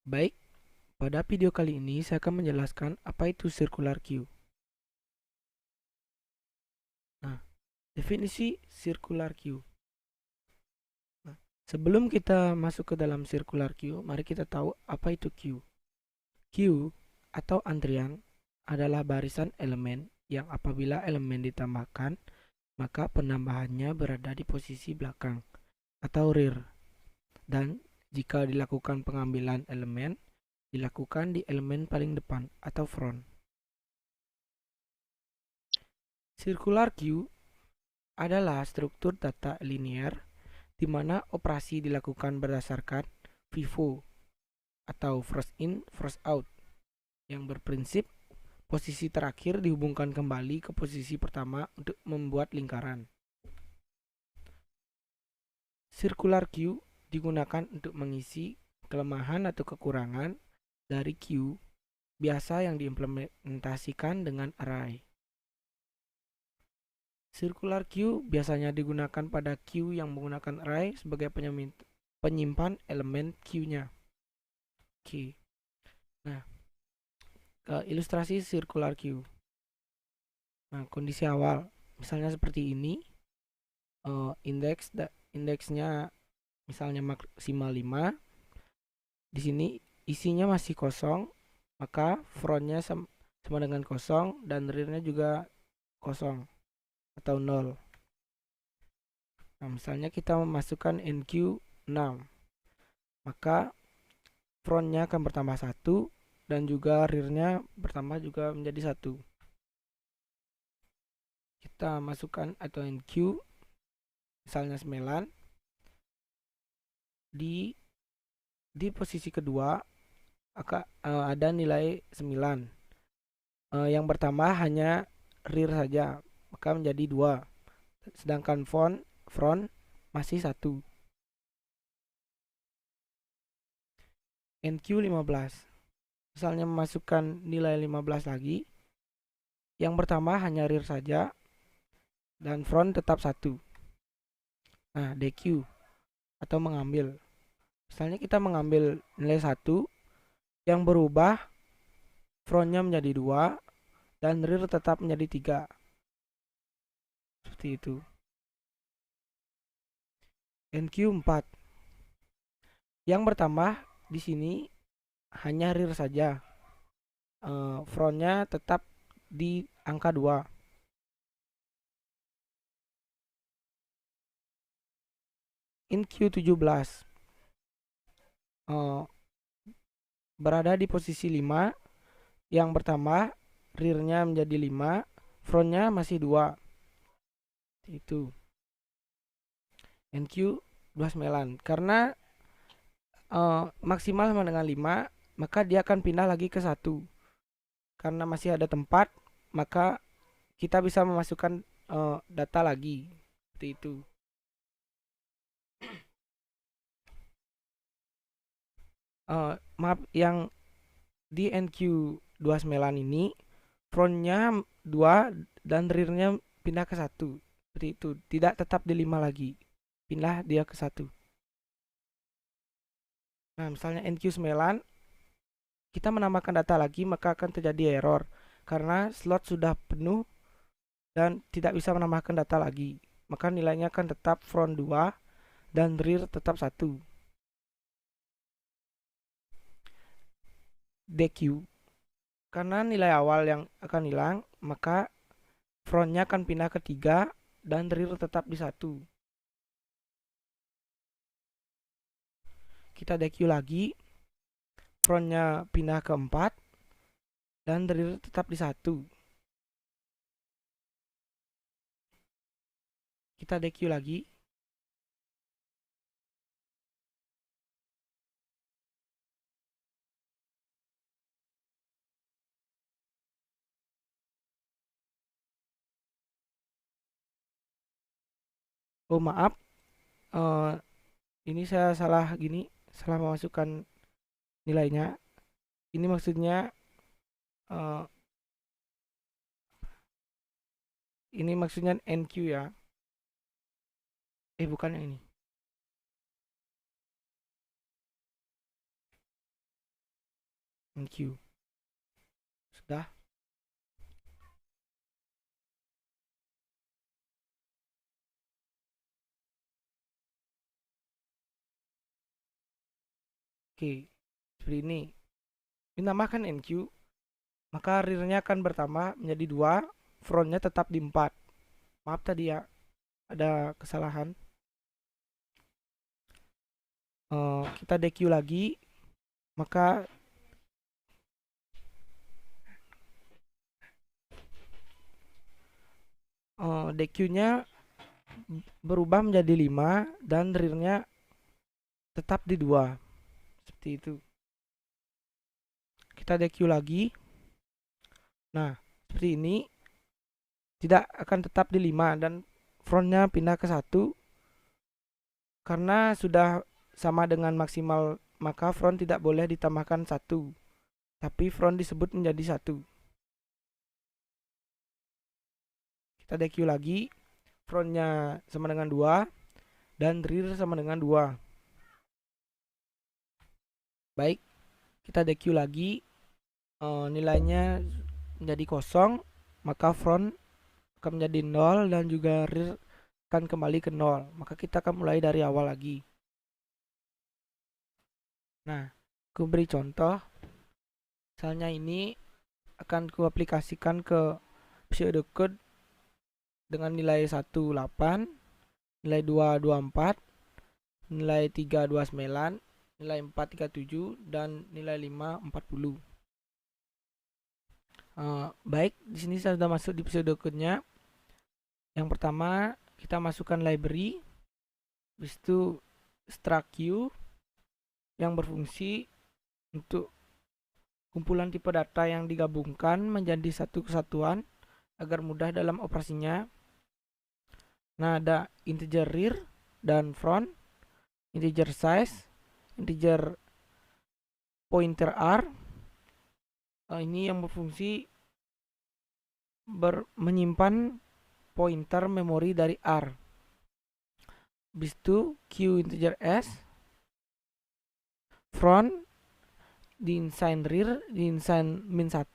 Baik, pada video kali ini saya akan menjelaskan apa itu circular queue. Nah, definisi circular queue. Nah, sebelum kita masuk ke dalam circular queue, mari kita tahu apa itu queue. Queue atau antrian adalah barisan elemen yang apabila elemen ditambahkan, maka penambahannya berada di posisi belakang atau rear. Dan jika dilakukan pengambilan elemen, dilakukan di elemen paling depan atau front. Circular queue adalah struktur data linear di mana operasi dilakukan berdasarkan FIFO atau first in, first out yang berprinsip posisi terakhir dihubungkan kembali ke posisi pertama untuk membuat lingkaran. Circular queue digunakan untuk mengisi kelemahan atau kekurangan dari queue biasa yang diimplementasikan dengan array. Circular queue biasanya digunakan pada queue yang menggunakan array sebagai penyimpan elemen queue-nya. Oke. Nah, ilustrasi circular queue. Nah, kondisi awal misalnya seperti ini. Indeksnya misalnya maksimal 5. Di sini isinya masih kosong, maka frontnya sama dengan kosong dan rearnya juga kosong atau 0. Nah, misalnya kita memasukkan NQ 6, maka frontnya akan bertambah 1 dan juga rearnya bertambah juga menjadi 1. Kita masukkan atau NQ misalnya 9, di posisi kedua ada nilai 9. Yang bertambah hanya rear saja, maka menjadi 2. Sedangkan front masih 1. NQ 15. Misalnya memasukkan nilai 15 lagi, yang bertambah hanya rear saja dan front tetap 1. Nah, DQ atau mengambil. Misalnya kita mengambil nilai 1, yang berubah frontnya menjadi 2 dan rear tetap menjadi 3. Seperti itu. NQ 4. Yang bertambah di sini hanya rear saja. Frontnya tetap di angka 2. NQ 17. Berada di posisi 5, yang bertambah rearnya menjadi 5, frontnya masih 2. Itu NQ 29. Karena maksimal sama dengan 5, maka dia akan pindah lagi ke 1. Karena masih ada tempat, maka kita bisa memasukkan data lagi. Seperti itu. Maaf, yang di NQ 29 ini frontnya 2 dan rearnya pindah ke 1. Seperti itu. Tidak tetap di 5 lagi. Pindah dia ke 1. Nah, misalnya NQ 9, kita menambahkan data lagi, maka akan terjadi error. Karena slot sudah penuh dan tidak bisa menambahkan data lagi. Maka nilainya akan tetap front 2 dan rear tetap 1. DQ. Karena nilai awal yang akan hilang, maka frontnya akan pindah ke 3 dan rear tetap di 1. Kita DQ lagi, frontnya pindah ke 4 dan rear tetap di 1. Kita DQ lagi. Oh maaf, ini saya salah memasukkan nilainya. Ini maksudnya uh, NQ ya. Bukan yang ini. NQ. Sudah. Oke, seperti ini. Dinamakan NQ, maka rear-nya akan bertambah menjadi 2, front-nya tetap di 4. Maaf tadi ya, ada kesalahan. Kita DQ lagi, maka DQ-nya berubah menjadi 5 dan rear-nya tetap di 2. Seperti itu. Kita DQ lagi. Nah, seperti ini. Tidak akan tetap di 5 dan front-nya pindah ke 1. Karena sudah sama dengan maksimal, maka front tidak boleh ditambahkan 1. Tapi front disebut menjadi 1. Kita DQ lagi. Frontnya sama dengan 2 dan rear sama dengan 2. Baik, kita DQ lagi. Nilainya menjadi kosong, maka front akan menjadi 0 dan juga rear akan kembali ke 0. Maka kita akan mulai dari awal lagi. Nah, aku beri contoh. Misalnya ini akan ku aplikasikan ke pseudocode dengan nilai 18, nilai 224, nilai 329, nilai 437, dan nilai 540. Baik, di sini saya sudah masuk di pseudocode-nya. Yang pertama, kita masukkan library, habis itu struct queue yang berfungsi untuk kumpulan tipe data yang digabungkan menjadi satu kesatuan agar mudah dalam operasinya. Nah, ada integer rear dan front, integer size, integer pointer r. Ini yang berfungsi menyimpan pointer memori dari r. Habis itu q integer s, front di insign rear, di insign min1.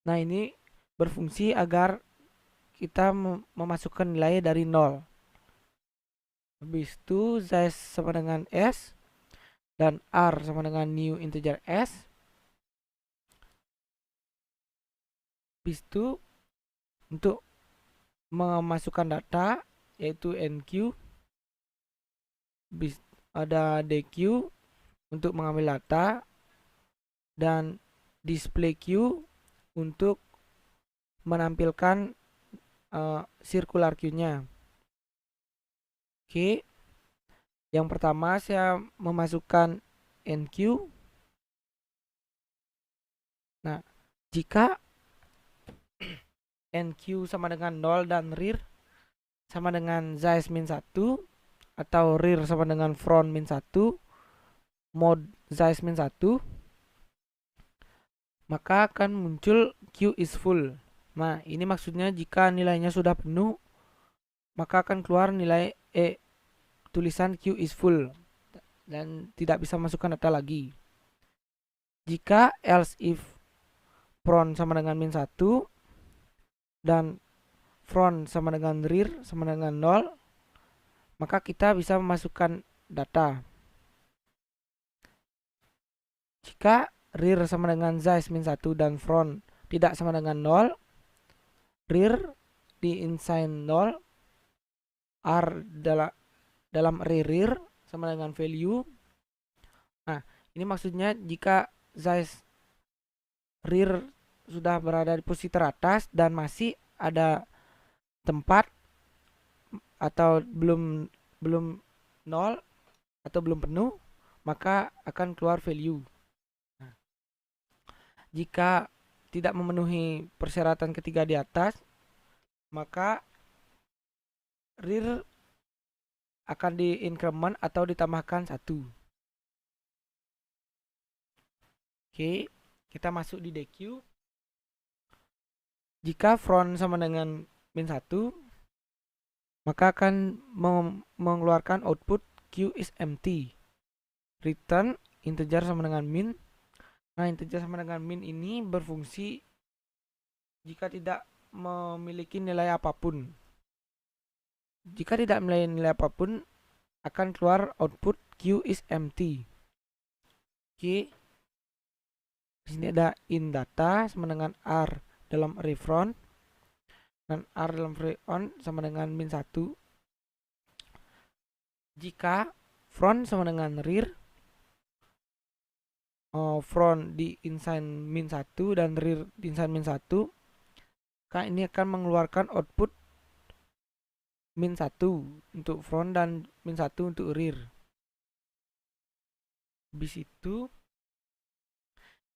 Nah, ini berfungsi agar kita memasukkan nilai dari 0. Habis itu size sama dengan s dan r sama dengan new integer s. Habis itu untuk memasukkan data yaitu NQ, ada DQ untuk mengambil data, dan display queue untuk menampilkan circular queue-nya. Oke, yang pertama saya memasukkan NQ. Nah, jika NQ sama dengan 0 dan rear sama dengan size min1 atau rear sama dengan front min1 mode size min1, maka akan muncul Q is full. Nah, ini maksudnya jika nilainya sudah penuh, maka akan keluar nilai tulisan Q is full dan tidak bisa masukkan data lagi. Jika else if front sama dengan min1 dan front sama dengan rear sama dengan 0, maka kita bisa memasukkan data. Jika rear sama dengan size min1 dan front tidak sama dengan 0, rear di insign 0, r dalam array rear sama dengan value. Nah, ini maksudnya jika size rear sudah berada di posisi teratas dan masih ada tempat atau belum 0 atau belum penuh, maka akan keluar value. Nah, jika tidak memenuhi persyaratan ketiga di atas, maka rear akan di-increment atau ditambahkan 1. Oke, kita masuk di DQ. Jika front sama dengan min1, maka akan mengeluarkan output Q is empty. Return integer sama dengan min. Nah, integer sama dengan min ini berfungsi jika tidak memiliki nilai apapun. Jika tidak memiliki nilai apapun, akan keluar output Q is empty. Oke, di sini ada in data sama dengan R dalam array front dan R dalam array on sama dengan min 1. Jika front sama dengan rear, front di insign min 1 dan rear di insign min 1, maka ini akan mengeluarkan output min 1 untuk front dan min 1 untuk rear. Habis itu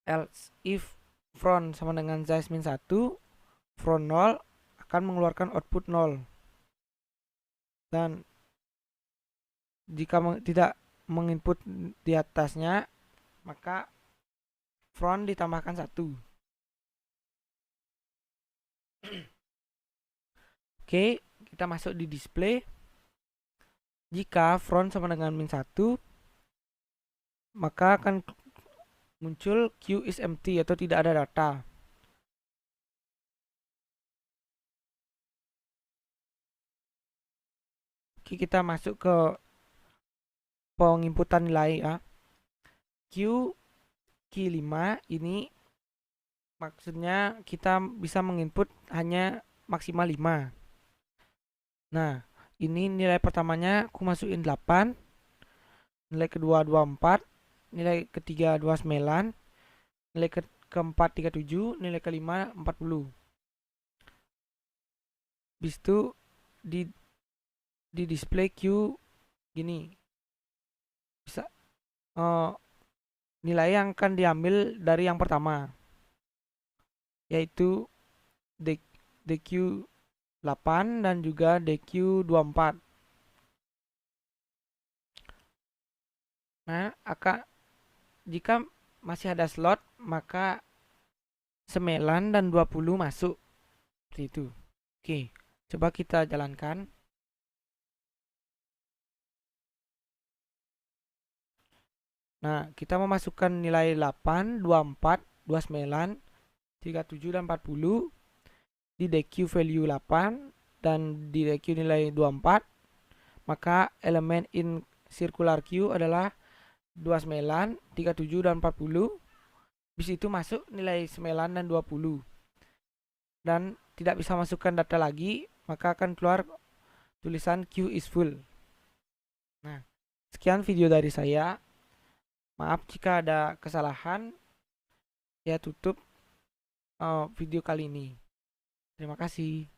else if front sama dengan size min 1, front 0 akan mengeluarkan output 0. Dan jika tidak menginput di atasnya, maka front ditambahkan 1. Oke, kita masuk di display. Jika front sama dengan min 1, maka akan muncul Q is empty atau tidak ada data. Oke, kita masuk ke penginputan nilai ya. Q key 5 ini maksudnya kita bisa menginput hanya maksimal 5. Nah, ini nilai pertamanya aku masukin 8, nilai kedua 24, nilai ketiga 29, nilai keempat 37, nilai kelima 40. Habis itu di display Q gini. Bisa nilai yang akan diambil dari yang pertama, yaitu DQ 8 dan juga DQ 24. Nah, jika masih ada slot, maka 9 dan 20 masuk. Seperti itu. Oke, coba kita jalankan. Nah, kita memasukkan nilai 8, 24, 29, 37, dan 40 di DQ value 8 dan di DQ nilai 24. Maka elemen in circular queue adalah 29, 37, dan 40. Bis itu masuk nilai 9 dan 20. Dan tidak bisa masukkan data lagi, maka akan keluar tulisan queue is full. Nah, sekian video dari saya. Maaf jika ada kesalahan. Ya, tutup video kali ini. Terima kasih.